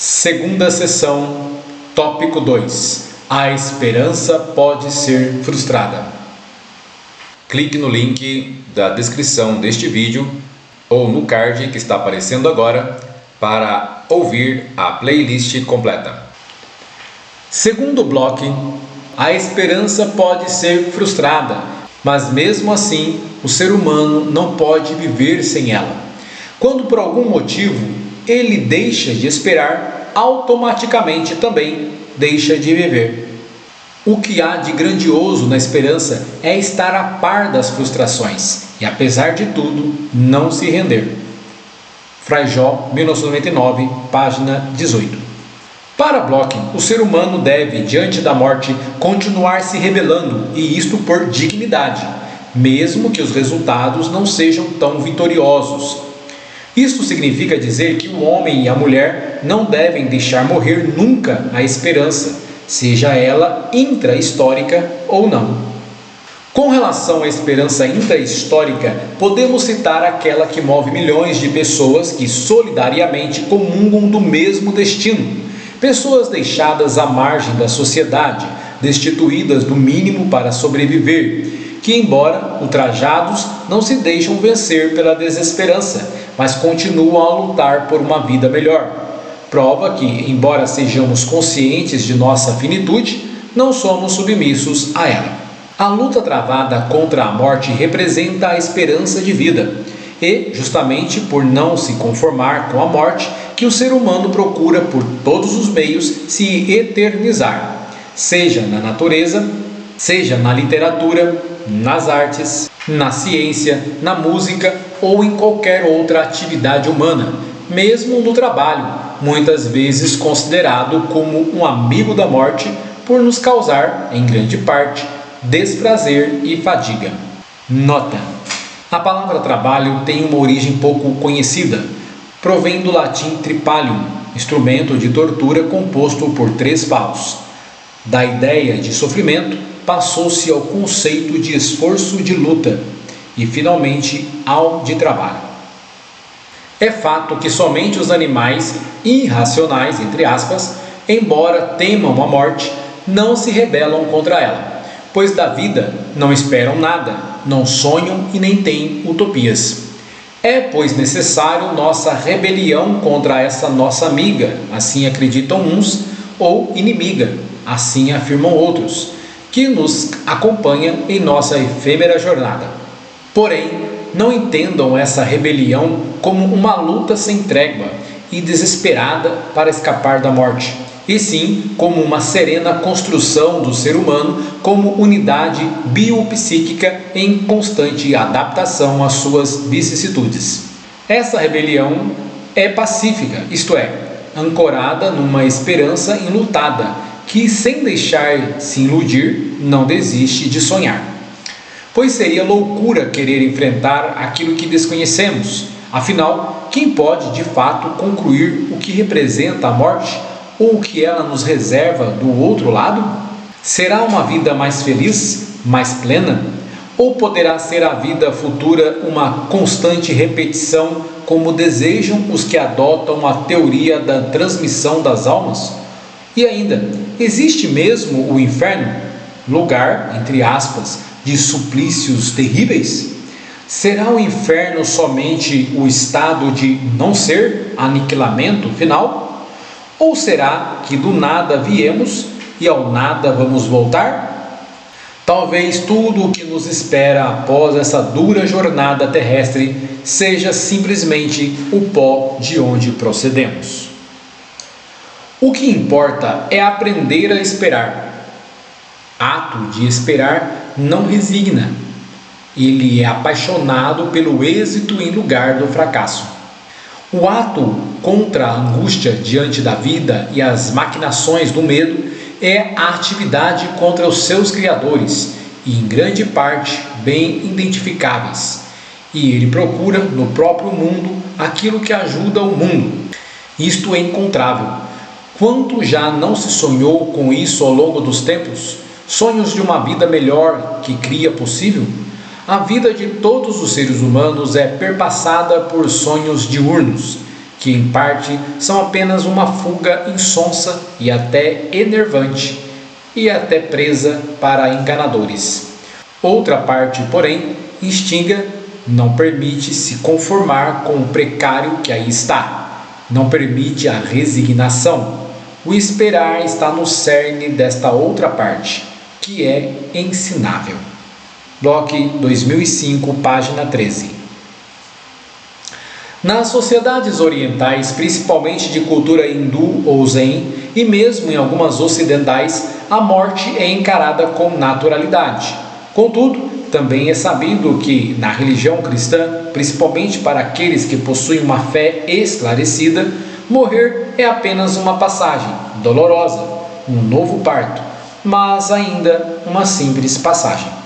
Segunda sessão, tópico 2. A esperança pode ser frustrada. Clique no link da descrição deste vídeo ou no card que está aparecendo agora para ouvir a playlist completa. Segundo bloco, a esperança pode ser frustrada, mas mesmo assim o ser humano não pode viver sem ela. Quando por algum motivo ele deixa de esperar, automaticamente também deixa de viver. O que há de grandioso na esperança é estar a par das frustrações e, apesar de tudo, não se render. Frei Jó, 1999, página 18. Para Bloch, o ser humano deve, diante da morte, continuar se rebelando, e isto por dignidade, mesmo que os resultados não sejam tão vitoriosos. Isto significa dizer que o homem e a mulher não devem deixar morrer nunca a esperança, seja ela intra-histórica ou não. Com relação à esperança intra-histórica, podemos citar aquela que move milhões de pessoas que solidariamente comungam do mesmo destino. Pessoas deixadas à margem da sociedade, destituídas do mínimo para sobreviver, que, embora ultrajados, não se deixam vencer pela desesperança, mas continuam a lutar por uma vida melhor. Prova que, embora sejamos conscientes de nossa finitude, não somos submissos a ela. A luta travada contra a morte representa a esperança de vida, e, justamente por não se conformar com a morte, que o ser humano procura por todos os meios se eternizar, seja na natureza, seja na literatura, nas artes, na ciência, na música ou em qualquer outra atividade humana, mesmo no trabalho, muitas vezes considerado como um amigo da morte por nos causar, em grande parte, desprazer e fadiga. Nota: a palavra trabalho tem uma origem pouco conhecida. Provém do latim tripalium, instrumento de tortura composto por 3 paus. Da ideia de sofrimento, passou-se ao conceito de esforço de luta e, finalmente, ao de trabalho. É fato que somente os animais irracionais, entre aspas, embora temam a morte, não se rebelam contra ela, pois da vida não esperam nada, não sonham e nem têm utopias. É, pois, necessário nossa rebelião contra essa nossa amiga, assim acreditam uns, ou inimiga, assim afirmam outros, que nos acompanha em nossa efêmera jornada. Porém, não entendam essa rebelião como uma luta sem trégua e desesperada para escapar da morte, e sim como uma serena construção do ser humano como unidade biopsíquica em constante adaptação às suas vicissitudes. Essa rebelião é pacífica, isto é, ancorada numa esperança enlutada, que, sem deixar se iludir, não desiste de sonhar. Pois seria loucura querer enfrentar aquilo que desconhecemos. Afinal, quem pode de fato concluir o que representa a morte ou o que ela nos reserva do outro lado? Será uma vida mais feliz, mais plena? Ou poderá ser a vida futura uma constante repetição, como desejam os que adotam a teoria da transmissão das almas? E ainda, existe mesmo o inferno, lugar, entre aspas, de suplícios terríveis? Será o inferno somente o estado de não ser, aniquilamento final? Ou será que do nada viemos e ao nada vamos voltar? Talvez tudo o que nos espera após essa dura jornada terrestre seja simplesmente o pó de onde procedemos. O que importa é aprender a esperar. Ato de esperar não resigna. Ele é apaixonado pelo êxito em lugar do fracasso. O ato contra a angústia diante da vida e as maquinações do medo é a atividade contra os seus criadores e, em grande parte, bem identificáveis. E ele procura no próprio mundo aquilo que ajuda o mundo. Isto é encontrável. Quanto já não se sonhou com isso ao longo dos tempos? Sonhos de uma vida melhor que cria possível? A vida de todos os seres humanos é perpassada por sonhos diurnos, que em parte são apenas uma fuga insonsa e até enervante, e até presa para enganadores. Outra parte, porém, instiga, não permite se conformar com o precário que aí está, não permite a resignação. O esperar está no cerne desta outra parte, que é ensinável. Locke, 2005, página 13. Nas sociedades orientais, principalmente de cultura hindu ou zen, e mesmo em algumas ocidentais, a morte é encarada com naturalidade. Contudo, também é sabido que, na religião cristã, principalmente para aqueles que possuem uma fé esclarecida, morrer é apenas uma passagem dolorosa, um novo parto, mas ainda uma simples passagem.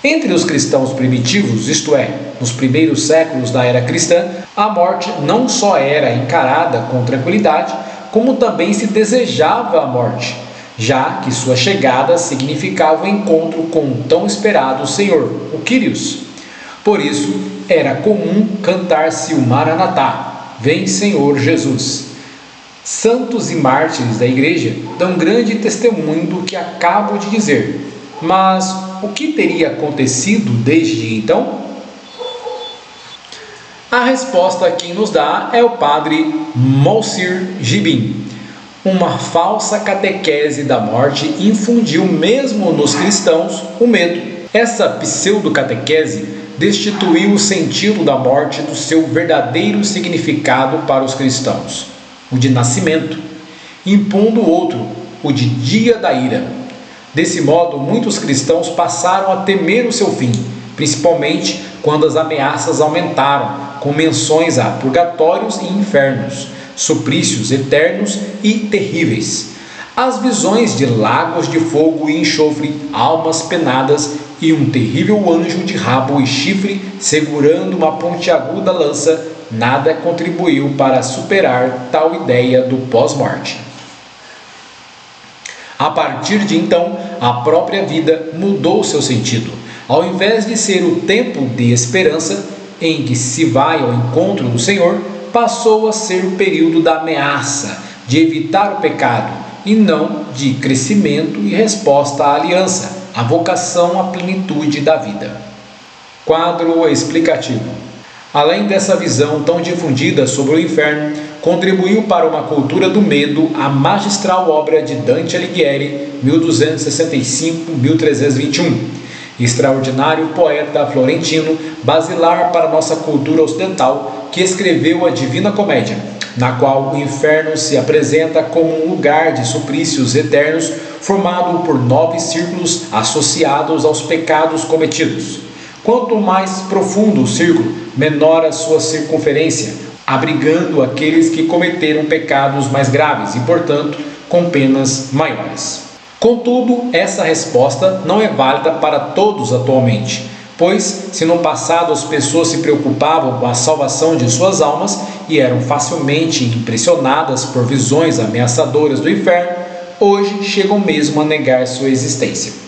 Entre os cristãos primitivos, isto é, nos primeiros séculos da era cristã, a morte não só era encarada com tranquilidade, como também se desejava a morte, já que sua chegada significava o encontro com o tão esperado Senhor, o Kyrios. Por isso, era comum cantar-se o Maranatá, vem Senhor Jesus. Santos e mártires da Igreja dão grande testemunho do que acabo de dizer, mas o que teria acontecido desde então? A resposta que nos dá é o padre Moncir Gibin. Uma falsa catequese da morte infundiu mesmo nos cristãos o medo. Essa pseudo-catequese destituiu o sentido da morte do seu verdadeiro significado para os cristãos, o de nascimento, impondo outro, o de dia da ira. Desse modo, muitos cristãos passaram a temer o seu fim, principalmente quando as ameaças aumentaram, com menções a purgatórios e infernos, suplícios eternos e terríveis. As visões de lagos de fogo e enxofre, almas penadas e um terrível anjo de rabo e chifre segurando uma pontiaguda lança, nada contribuiu para superar tal ideia do pós-morte. A partir de então, a própria vida mudou seu sentido. Ao invés de ser o tempo de esperança, em que se vai ao encontro do Senhor, passou a ser o período da ameaça, de evitar o pecado, e não de crescimento e resposta à aliança, a vocação à plenitude da vida. Quadro explicativo. Além dessa visão tão difundida sobre o inferno, contribuiu para uma cultura do medo a magistral obra de Dante Alighieri, 1265-1321, extraordinário poeta florentino, basilar para nossa cultura ocidental, que escreveu a Divina Comédia, na qual o inferno se apresenta como um lugar de suplícios eternos formado por 9 círculos associados aos pecados cometidos. Quanto mais profundo o círculo, menor a sua circunferência, abrigando aqueles que cometeram pecados mais graves e, portanto, com penas maiores. Contudo, essa resposta não é válida para todos atualmente, pois, se no passado as pessoas se preocupavam com a salvação de suas almas e eram facilmente impressionadas por visões ameaçadoras do inferno, hoje chegam mesmo a negar sua existência.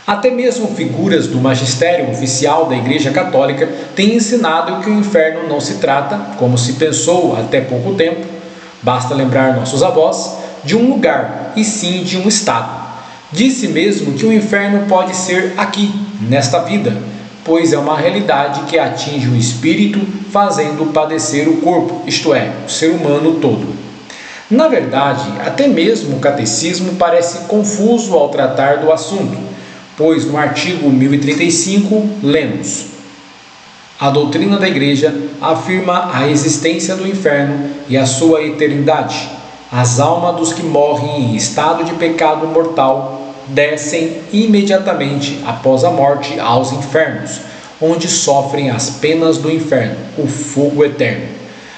Até mesmo figuras do magistério oficial da Igreja Católica têm ensinado que o inferno não se trata, como se pensou até pouco tempo, basta lembrar nossos avós, de um lugar, e sim de um estado. Disse mesmo que o inferno pode ser aqui, nesta vida, pois é uma realidade que atinge o espírito, fazendo padecer o corpo, isto é, o ser humano todo. Na verdade, até mesmo o catecismo parece confuso ao tratar do assunto, pois no artigo 1035 lemos: a doutrina da Igreja afirma a existência do inferno e a sua eternidade. As almas dos que morrem em estado de pecado mortal descem imediatamente após a morte aos infernos, onde sofrem as penas do inferno, o fogo eterno.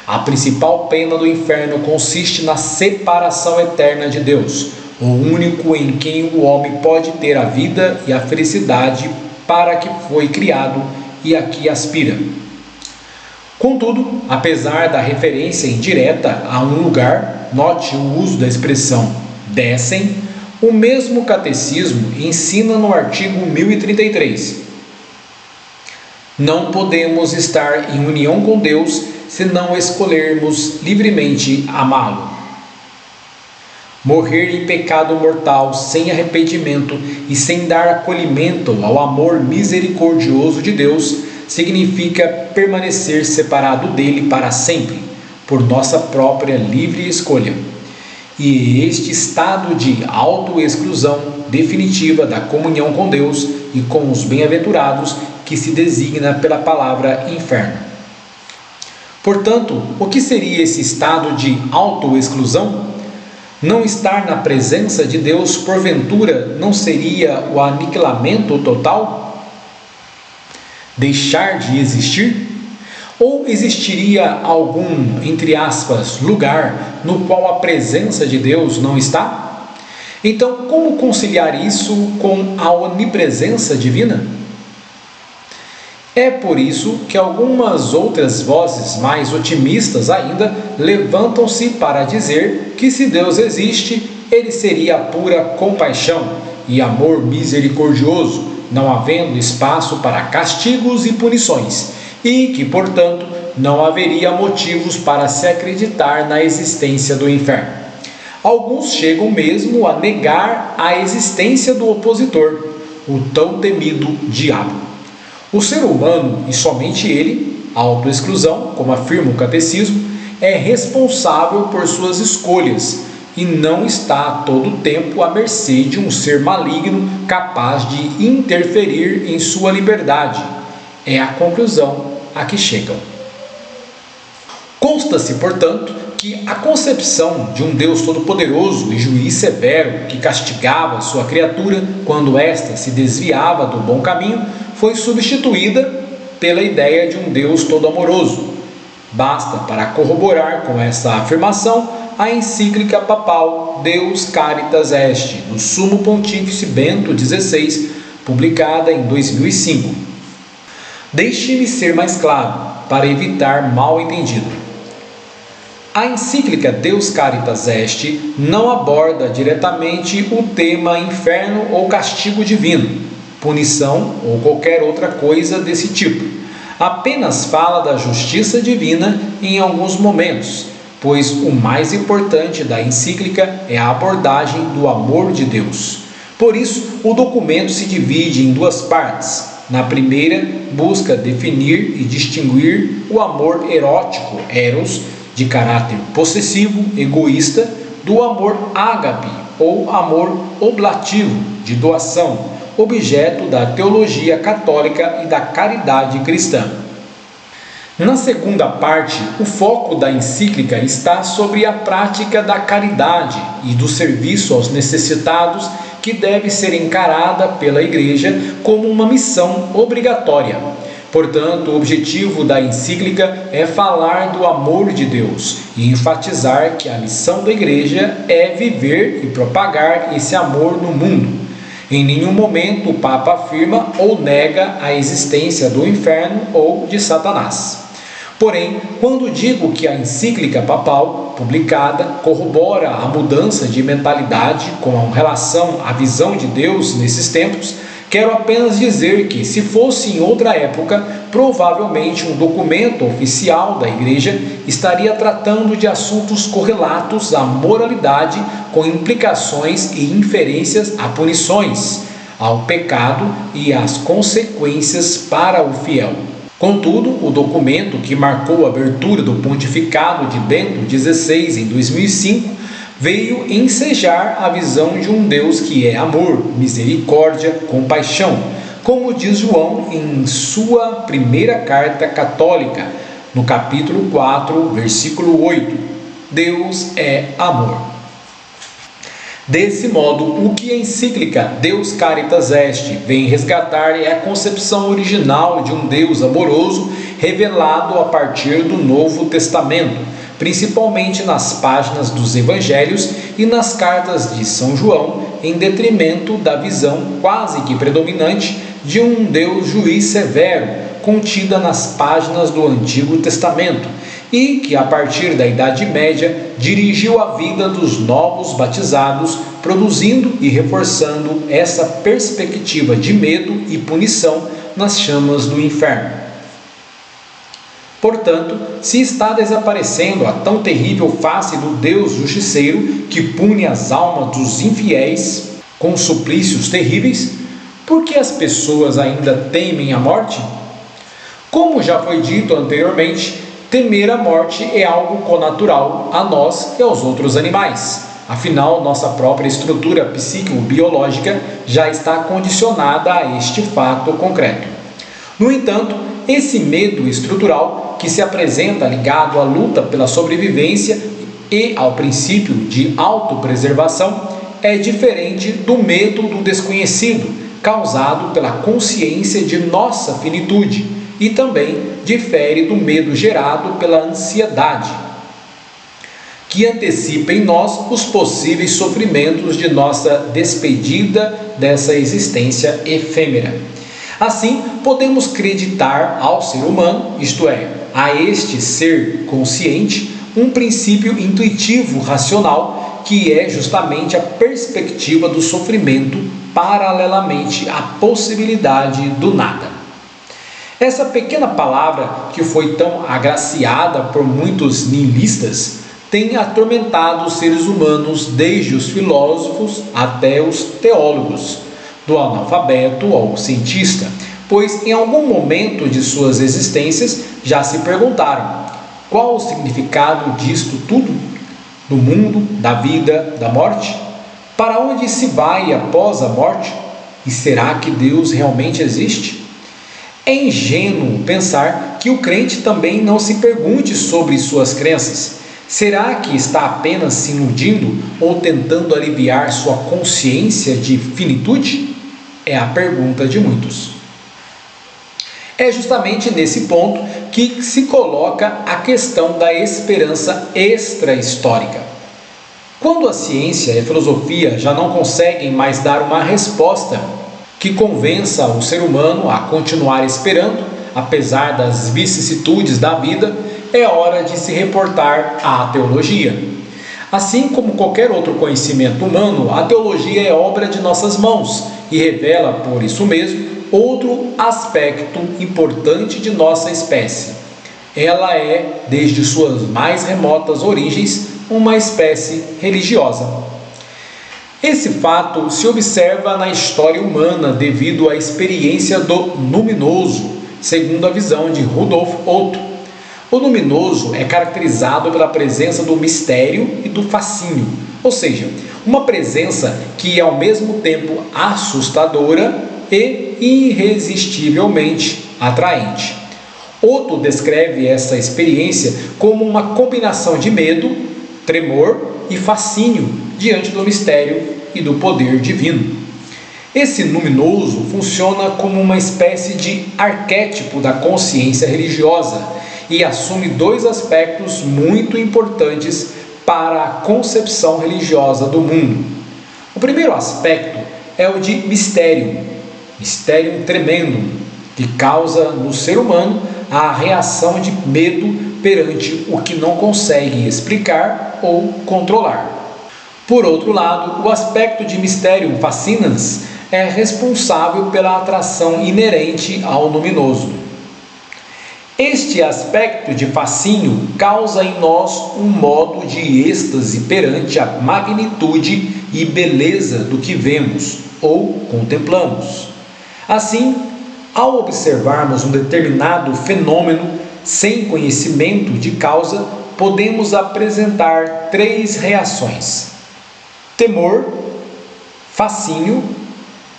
A principal pena do inferno consiste na separação eterna de Deus, o único em quem o homem pode ter a vida e a felicidade para que foi criado e a que aspira. Contudo, apesar da referência indireta a um lugar, note o uso da expressão descem, o mesmo catecismo ensina no artigo 1033: não podemos estar em união com Deus se não escolhermos livremente amá-lo. Morrer em pecado mortal sem arrependimento e sem dar acolhimento ao amor misericordioso de Deus significa permanecer separado dele para sempre, por nossa própria livre escolha. E este estado de autoexclusão definitiva da comunhão com Deus e com os bem-aventurados que se designa pela palavra inferno. Portanto, o que seria esse estado de autoexclusão? Não estar na presença de Deus, porventura, não seria o aniquilamento total? Deixar de existir? Ou existiria algum, entre aspas, lugar no qual a presença de Deus não está? Então, como conciliar isso com a onipresença divina? É por isso que algumas outras vozes mais otimistas ainda levantam-se para dizer que se Deus existe, ele seria pura compaixão e amor misericordioso, não havendo espaço para castigos e punições, e que, portanto, não haveria motivos para se acreditar na existência do inferno. Alguns chegam mesmo a negar a existência do opositor, o tão temido diabo. O ser humano, e somente ele, a autoexclusão, como afirma o catecismo, é responsável por suas escolhas e não está a todo tempo à mercê de um ser maligno capaz de interferir em sua liberdade. É a conclusão a que chegam. Consta-se, portanto, que a concepção de um Deus todo-poderoso e juiz severo que castigava sua criatura quando esta se desviava do bom caminho foi substituída pela ideia de um Deus todo-amoroso. Basta para corroborar com essa afirmação a encíclica papal Deus Caritas Est, do Sumo Pontífice Bento XVI, publicada em 2005. Deixe-me ser mais claro, para evitar mal-entendido. A encíclica Deus Caritas Est não aborda diretamente o tema inferno ou castigo divino, punição ou qualquer outra coisa desse tipo. Apenas fala da justiça divina em alguns momentos, pois o mais importante da encíclica é a abordagem do amor de Deus. Por isso, o documento se divide em duas partes. Na primeira, busca definir e distinguir o amor erótico, eros, de caráter possessivo, egoísta, do amor ágape, ou amor oblativo, de doação, objeto da teologia católica e da caridade cristã. Na segunda parte, o foco da encíclica está sobre a prática da caridade e do serviço aos necessitados, que deve ser encarada pela Igreja como uma missão obrigatória. Portanto, o objetivo da encíclica é falar do amor de Deus e enfatizar que a missão da Igreja é viver e propagar esse amor no mundo. Em nenhum momento o Papa afirma ou nega a existência do inferno ou de Satanás. Porém, quando digo que a encíclica papal, publicada, corrobora a mudança de mentalidade com relação à visão de Deus nesses tempos, quero apenas dizer que, se fosse em outra época, provavelmente um documento oficial da Igreja estaria tratando de assuntos correlatos à moralidade, com implicações e inferências a punições, ao pecado e às consequências para o fiel. Contudo, o documento que marcou a abertura do pontificado de Bento XVI em 2005 veio ensejar a visão de um Deus que é amor, misericórdia, compaixão, como diz João em sua primeira carta católica, no capítulo 4, versículo 8. Deus é amor. Desse modo, o que a encíclica Deus Caritas Est vem resgatar é a concepção original de um Deus amoroso revelado a partir do Novo Testamento, principalmente nas páginas dos Evangelhos e nas cartas de São João, em detrimento da visão quase que predominante de um Deus juiz severo, contida nas páginas do Antigo Testamento, e que, a partir da Idade Média, dirigiu a vida dos novos batizados, produzindo e reforçando essa perspectiva de medo e punição nas chamas do inferno. Portanto, se está desaparecendo a tão terrível face do Deus justiceiro que pune as almas dos infiéis com suplícios terríveis, por que as pessoas ainda temem a morte? Como já foi dito anteriormente, temer a morte é algo connatural a nós e aos outros animais. Afinal, nossa própria estrutura psicobiológica já está condicionada a este fato concreto. No entanto, esse medo estrutural, que se apresenta ligado à luta pela sobrevivência e ao princípio de autopreservação, é diferente do medo do desconhecido, causado pela consciência de nossa finitude, e também difere do medo gerado pela ansiedade, que antecipa em nós os possíveis sofrimentos de nossa despedida dessa existência efêmera. Assim, podemos acreditar ao ser humano, isto é, a este ser consciente, um princípio intuitivo racional que é justamente a perspectiva do sofrimento paralelamente à possibilidade do nada. Essa pequena palavra, que foi tão agraciada por muitos nihilistas, tem atormentado os seres humanos desde os filósofos até os teólogos, do analfabeto ao cientista, pois em algum momento de suas existências já se perguntaram: qual o significado disto tudo? Do mundo, da vida, da morte? Para onde se vai após a morte? E será que Deus realmente existe? É ingênuo pensar que o crente também não se pergunte sobre suas crenças. Será que está apenas se iludindo ou tentando aliviar sua consciência de finitude? É a pergunta de muitos. É justamente nesse ponto que se coloca a questão da esperança extra-histórica. Quando a ciência e a filosofia já não conseguem mais dar uma resposta que convença o ser humano a continuar esperando, apesar das vicissitudes da vida, é hora de se reportar à teologia. Assim como qualquer outro conhecimento humano, a teologia é obra de nossas mãos e revela, por isso mesmo, outro aspecto importante de nossa espécie. Ela é, desde suas mais remotas origens, uma espécie religiosa. Esse fato se observa na história humana devido à experiência do luminoso, segundo a visão de Rudolf Otto. O luminoso é caracterizado pela presença do mistério e do fascínio, ou seja, uma presença que é ao mesmo tempo assustadora e irresistivelmente atraente. Otto descreve essa experiência como uma combinação de medo, tremor e fascínio diante do mistério e do poder divino. Esse luminoso funciona como uma espécie de arquétipo da consciência religiosa e assume dois aspectos muito importantes para a concepção religiosa do mundo. O primeiro aspecto é o de mistério tremendo, que causa no ser humano a reação de medo perante o que não consegue explicar ou controlar. Por outro lado, o aspecto de mistério fascinans é responsável pela atração inerente ao luminoso. Este aspecto de fascínio causa em nós um modo de êxtase perante a magnitude e beleza do que vemos ou contemplamos. Assim, ao observarmos um determinado fenômeno sem conhecimento de causa, podemos apresentar três reações: temor, fascínio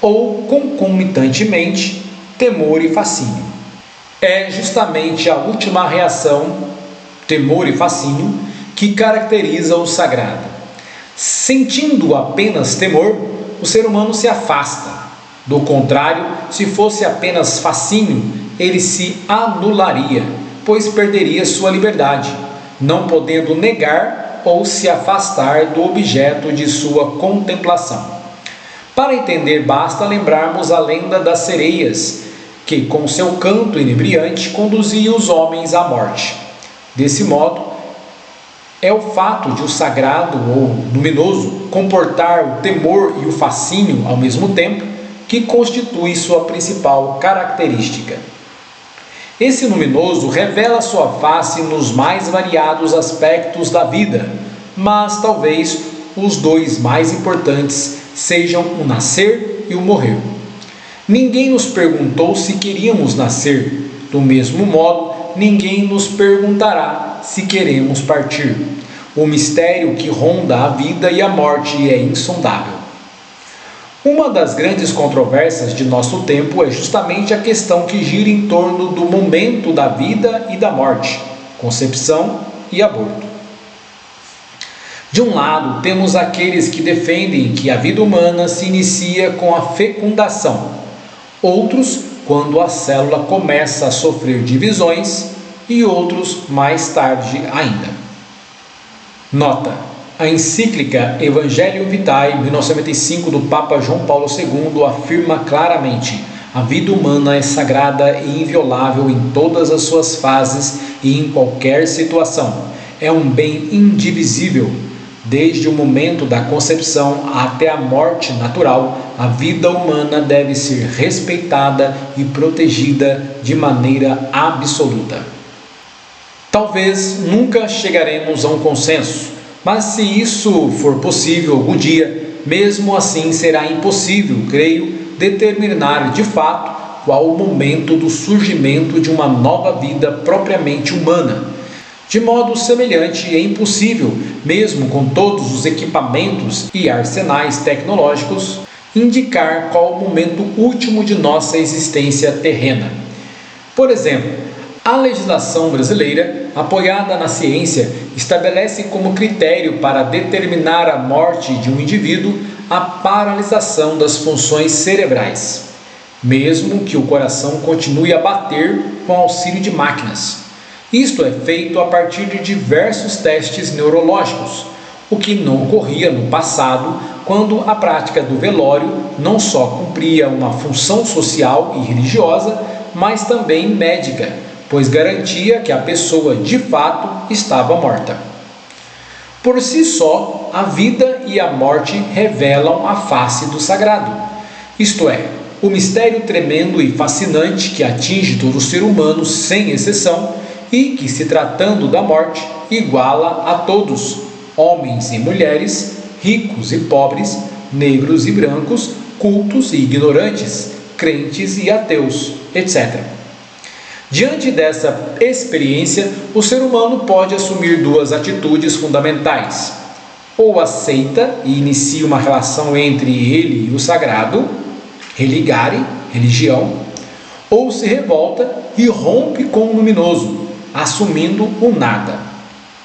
ou, concomitantemente, temor e fascínio. É justamente a última reação, temor e fascínio, que caracteriza o sagrado. Sentindo apenas temor, o ser humano se afasta. Do contrário, se fosse apenas fascínio, ele se anularia, pois perderia sua liberdade, não podendo negar ou se afastar do objeto de sua contemplação. Para entender, basta lembrarmos a lenda das sereias, que com seu canto inebriante conduzia os homens à morte. Desse modo, é o fato de o sagrado ou luminoso comportar o temor e o fascínio ao mesmo tempo que constitui sua principal característica. Esse luminoso revela sua face nos mais variados aspectos da vida, mas talvez os dois mais importantes sejam o nascer e o morrer. Ninguém nos perguntou se queríamos nascer, do mesmo modo, ninguém nos perguntará se queremos partir. O mistério que ronda a vida e a morte é insondável. Uma das grandes controvérsias de nosso tempo é justamente a questão que gira em torno do momento da vida e da morte, concepção e aborto. De um lado, temos aqueles que defendem que a vida humana se inicia com a fecundação, outros quando a célula começa a sofrer divisões e outros mais tarde ainda. Nota: a encíclica Evangelii Vitae, 1995, do Papa João Paulo II, afirma claramente: a vida humana é sagrada e inviolável em todas as suas fases e em qualquer situação. É um bem indivisível. Desde o momento da concepção até a morte natural, a vida humana deve ser respeitada e protegida de maneira absoluta. Talvez nunca chegaremos a um consenso, mas se isso for possível algum dia, mesmo assim será impossível, creio, determinar de fato qual o momento do surgimento de uma nova vida propriamente humana. De modo semelhante, é impossível, mesmo com todos os equipamentos e arsenais tecnológicos, indicar qual o momento último de nossa existência terrena. Por exemplo, a legislação brasileira, apoiada na ciência, estabelece como critério para determinar a morte de um indivíduo a paralisação das funções cerebrais, mesmo que o coração continue a bater com auxílio de máquinas. Isto é feito a partir de diversos testes neurológicos, o que não ocorria no passado, quando a prática do velório não só cumpria uma função social e religiosa, mas também médica, pois garantia que a pessoa de fato estava morta. Por si só, a vida e a morte revelam a face do sagrado, isto é, o mistério tremendo e fascinante que atinge todo ser humano sem exceção e que, se tratando da morte, iguala a todos, homens e mulheres, ricos e pobres, negros e brancos, cultos e ignorantes, crentes e ateus, etc. Diante dessa experiência, o ser humano pode assumir duas atitudes fundamentais: ou aceita e inicia uma relação entre ele e o sagrado, religare, religião, ou se revolta e rompe com o luminoso, assumindo o nada,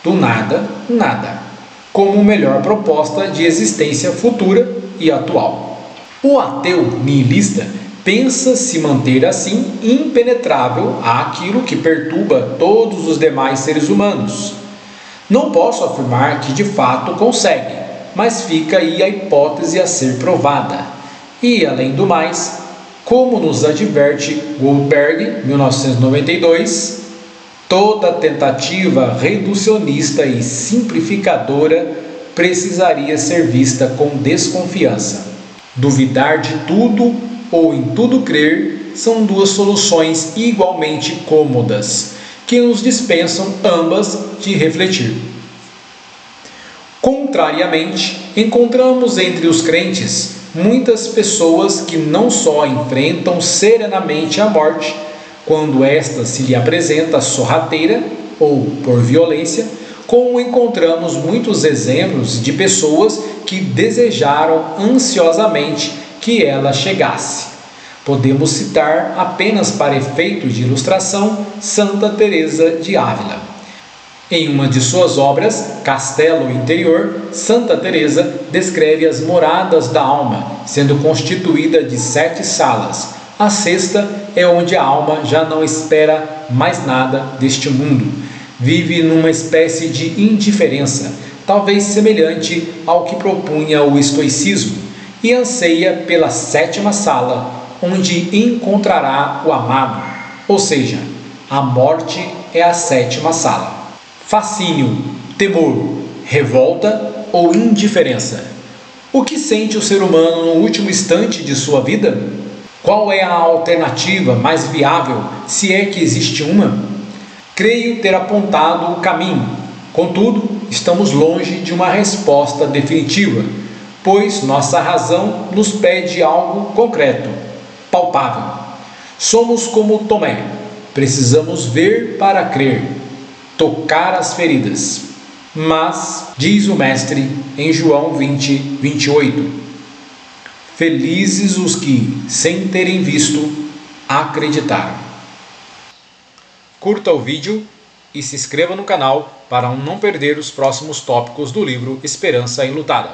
do nada, nada, como melhor proposta de existência futura e atual. O ateu nihilista pensa se manter assim impenetrável àquilo que perturba todos os demais seres humanos. Não posso afirmar que de fato consegue, mas fica aí a hipótese a ser provada. E, além do mais, como nos adverte Goldberg, 1992, toda tentativa reducionista e simplificadora precisaria ser vista com desconfiança. Duvidar de tudo ou em tudo crer são duas soluções igualmente cômodas, que nos dispensam ambas de refletir. Contrariamente, encontramos entre os crentes muitas pessoas que não só enfrentam serenamente a morte, quando esta se lhe apresenta sorrateira ou por violência, como encontramos muitos exemplos de pessoas que desejaram ansiosamente que ela chegasse. Podemos citar apenas para efeito de ilustração Santa Teresa de Ávila. Em uma de suas obras, Castelo Interior, Santa Teresa descreve as moradas da alma, sendo constituída de 7 salas. A sexta é onde a alma já não espera mais nada deste mundo. Vive numa espécie de indiferença, talvez semelhante ao que propunha o estoicismo, e anseia pela 7ª sala, onde encontrará o amado, ou seja, a morte é a 7ª sala. Fascínio, temor, revolta ou indiferença? O que sente o ser humano no último instante de sua vida? Qual é a alternativa mais viável, se é que existe uma? Creio ter apontado o caminho. Contudo, estamos longe de uma resposta definitiva, pois nossa razão nos pede algo concreto, palpável. Somos como Tomé, precisamos ver para crer, tocar as feridas. Mas, diz o Mestre em João 20, 28, felizes os que, sem terem visto, acreditaram. Curta o vídeo e se inscreva no canal para não perder os próximos tópicos do livro Esperança Enlutada.